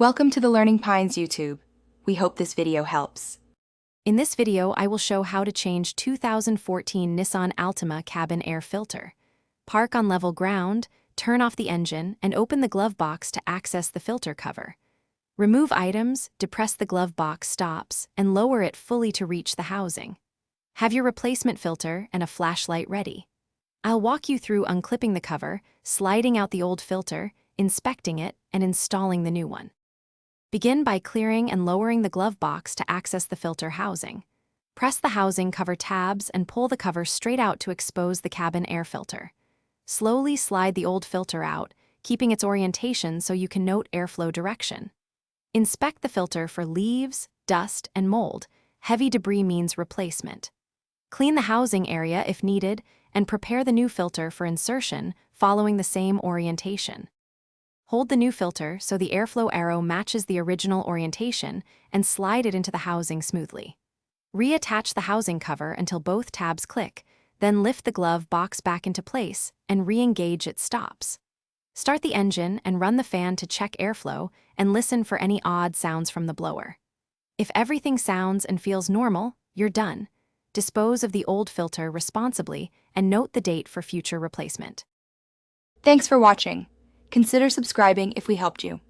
Welcome to the Learning Pines YouTube. We hope this video helps. In this video, I will show how to change 2014 Nissan Altima cabin air filter. Park on level ground, turn off the engine, and open the glove box to access the filter cover. Remove items, depress the glove box stops, and lower it fully to reach the housing. Have your replacement filter and a flashlight ready. I'll walk you through unclipping the cover, sliding out the old filter, inspecting it, and installing the new one. Begin by clearing and lowering the glove box to access the filter housing. Press the housing cover tabs and pull the cover straight out to expose the cabin air filter. Slowly slide the old filter out, keeping its orientation so you can note airflow direction. Inspect the filter for leaves, dust, and mold. Heavy debris means replacement. Clean the housing area if needed, and prepare the new filter for insertion, following the same orientation. Hold the new filter so the airflow arrow matches the original orientation and slide it into the housing smoothly. Reattach the housing cover until both tabs click, then lift the glove box back into place and re-engage its stops. Start the engine and run the fan to check airflow and listen for any odd sounds from the blower. If everything sounds and feels normal, you're done. Dispose of the old filter responsibly and note the date for future replacement. Thanks for watching. Consider subscribing if we helped you.